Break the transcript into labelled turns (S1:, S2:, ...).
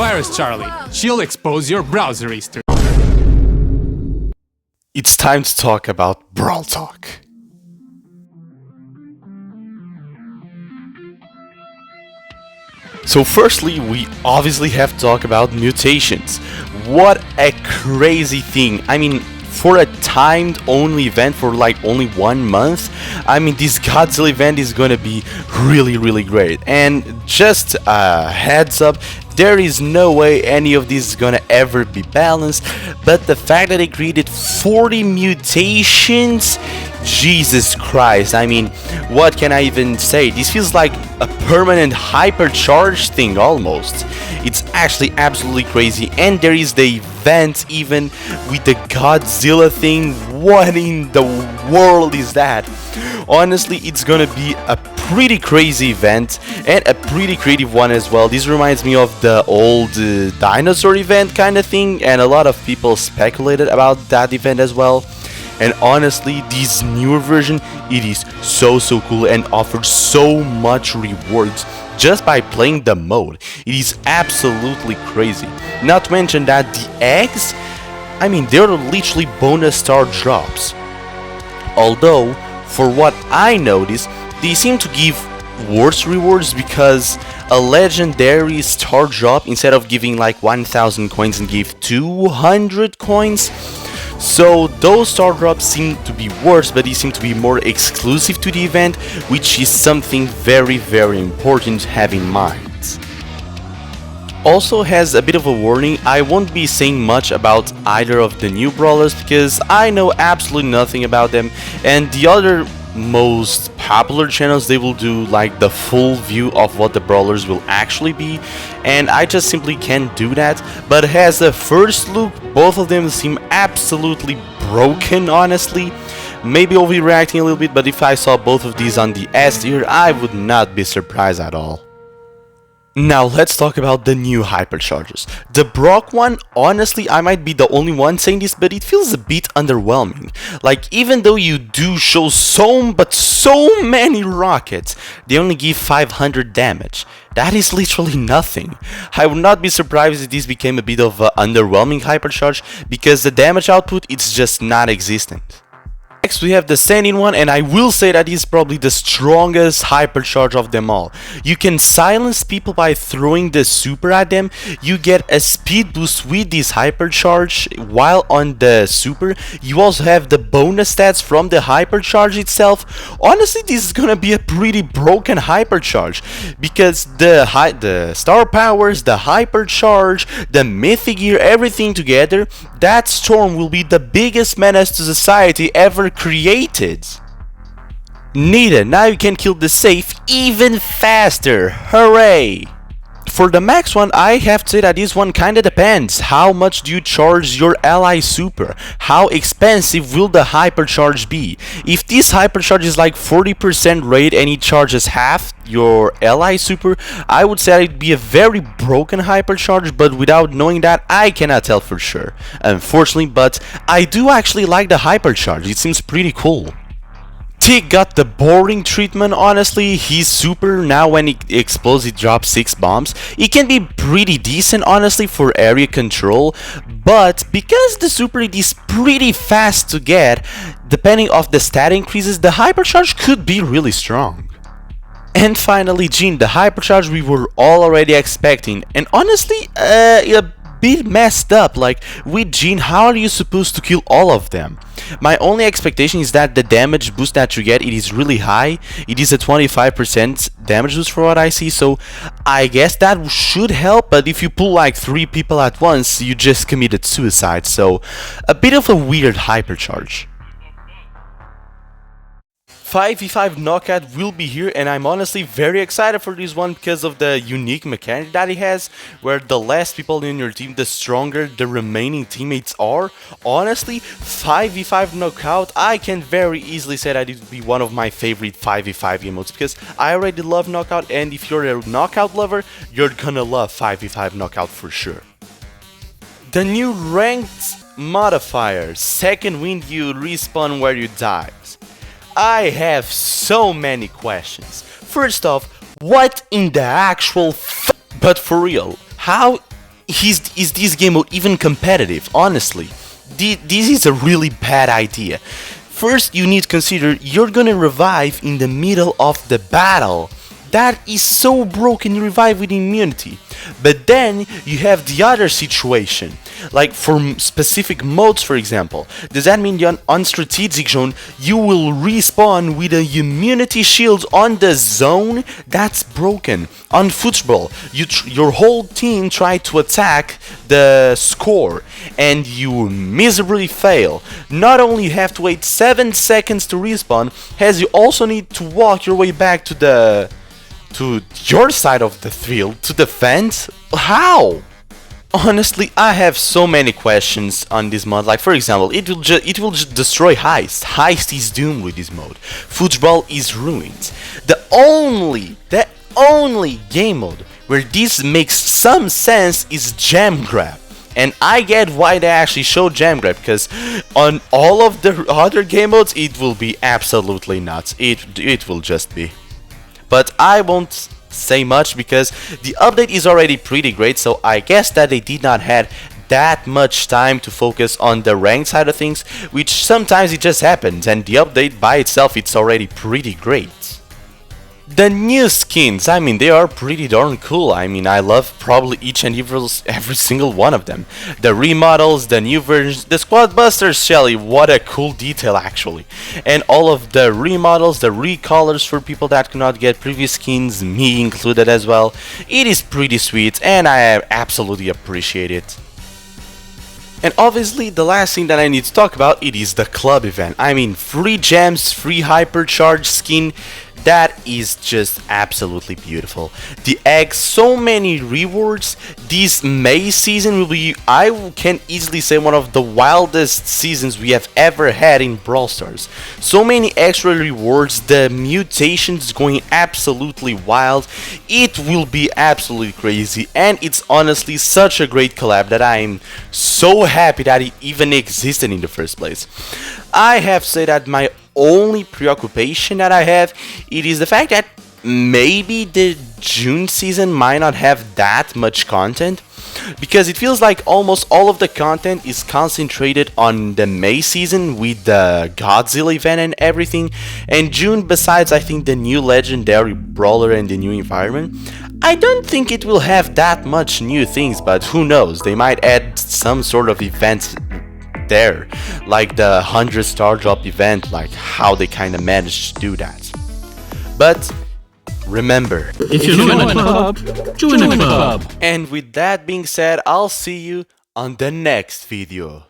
S1: Virus Charlie. She'll expose your browser history.
S2: It's time to talk about Brawl Talk. So firstly, we obviously have to talk about mutations. What a crazy thing. I mean, for a timed only event for like only 1 month, I mean, this Godzilla event is gonna be really great. And just a heads up, there is no way any of this is gonna ever be balanced, but the fact that they created 40 mutations, Jesus Christ, I mean, what can I even say? This feels like a permanent hypercharge thing almost. It's actually absolutely crazy, and there is the event even with the Godzilla thing. What in the world is that? Honestly, it's gonna be a pretty crazy event and a pretty creative one as well. This reminds me of the old dinosaur event kind of thing, and a lot of people speculated about that event as well. And honestly, this newer version, it is so cool and offers so much rewards just by playing the mode. It is absolutely crazy. Not to mention that the eggs, I mean, they're literally bonus star drops. Although, for what I noticed, they seem to give worse rewards because a legendary star drop, instead of giving like 1000 coins, and give 200 coins. So those star drops seem to be worse, but they seem to be more exclusive to the event, which is something very important to have in mind. Also, has a bit of a warning, I won't be saying much about either of the new brawlers because I know absolutely nothing about them, and the other most popular channels, they will do like the full view of what the brawlers will actually be, and I just simply can't do that. But as a first look, both of them seem absolutely broken, honestly. Maybe overreacting a little bit, but if I saw both of these on the S tier, I would not be surprised at all. Now let's talk about the new hyperchargers. The Brock one, honestly, I might be the only one saying this, but it feels a bit underwhelming. Like, even though you do show so many rockets, they only give 500 damage. That is literally nothing. I would not be surprised if this became a bit of an underwhelming hypercharge, because the damage output is just not existent. Next we have the Sanding one, and I will say that is probably the strongest hypercharge of them all. You can silence people by throwing the super at them. You get a speed boost with this hypercharge while on the super. You also have the bonus stats from the hypercharge itself. Honestly, this is gonna be a pretty broken hypercharge because the star powers, the hypercharge, the mythic gear, everything together, that storm will be the biggest menace to society ever created. Needed. Now you can kill the safe even faster. Hooray! For the max one, I have to say that this one kinda depends. How much do you charge your ally super? How expensive will the hypercharge be? If this hypercharge is like 40% rate and it charges half your ally super, I would say it'd be a very broken hypercharge, but without knowing that, I cannot tell for sure, unfortunately. But I do actually like the hypercharge. It seems pretty cool. Tick got the boring treatment, honestly. He's super, now when it explodes it drops 6 bombs. It can be pretty decent, honestly, for area control, but because the super is pretty fast to get, depending off the stat increases, the hypercharge could be really strong. And finally, Jean, the hypercharge we were all already expecting, and honestly, a bit messed up. Like, with Jean, how are you supposed to kill all of them? My only expectation is that the damage boost that you get, it is really high. It is a 25% damage boost for what I see, so I guess that should help, but if you pull like 3 people at once, you just committed suicide, so a bit of a weird hypercharge. 5v5 knockout will be here, and I'm honestly very excited for this one because of the unique mechanic that it has, where the less people in your team, the stronger the remaining teammates are. Honestly, 5v5 knockout, I can very easily say that it would be one of my favorite 5v5 emotes because I already love knockout, and if you're a knockout lover, you're gonna love 5v5 knockout for sure. The new ranked modifier, second wind, you respawn where you died. I have so many questions. First off, what in the actual but for real, how is this game mode even competitive? Honestly, this is a really bad idea. First, you need to consider you're gonna revive in the middle of the battle. That is so broken, you revive with immunity. But then you have the other situation, like for specific modes, for example. Does that mean on strategic zone you will respawn with a immunity shield on the zone? That's broken. On football, your whole team tried to attack the score and you miserably fail. Not only you have to wait 7 seconds to respawn, as you also need to walk your way back to your side of the field to defend? How? Honestly, I have so many questions on this mod. Like, for example, it will just destroy Heist. Heist is doomed with this mode. Football is ruined. The only game mode where this makes some sense is Jam Grab. And I get why they actually show Jam Grab, because on all of the other game modes it will be absolutely nuts. It will just be. But I won't say much because the update is already pretty great, so I guess that they did not have that much time to focus on the ranked side of things, which sometimes it just happens, and the update by itself it's already pretty great. The new skins, I mean, they are pretty darn cool. I mean, I love probably each and every single one of them. The remodels, the new versions, the Squad Busters Shelly, what a cool detail actually. And all of the remodels, the recolors for people that cannot get previous skins, me included as well. It is pretty sweet and I absolutely appreciate it. And obviously the last thing that I need to talk about, it is the club event. I mean, free gems, free hypercharge skin. That is just absolutely beautiful. The eggs, so many rewards. This May season will be, I can easily say, one of the wildest seasons we have ever had in Brawl Stars. So many extra rewards, the mutations going absolutely wild. It will be absolutely crazy, and it's honestly such a great collab that I'm so happy that it even existed in the first place. I have said that my only preoccupation that I have, it is the fact that maybe the June season might not have that much content, because it feels like almost all of the content is concentrated on the May season with the Godzilla event and everything, and June, besides I think the new legendary brawler and the new environment, I don't think it will have that much new things, but who knows, they might add some sort of event there, like the 100-star drop event, like how they kind of managed to do that. But remember,
S3: if you join a club, join a club.
S2: And with that being said, I'll see you on the next video.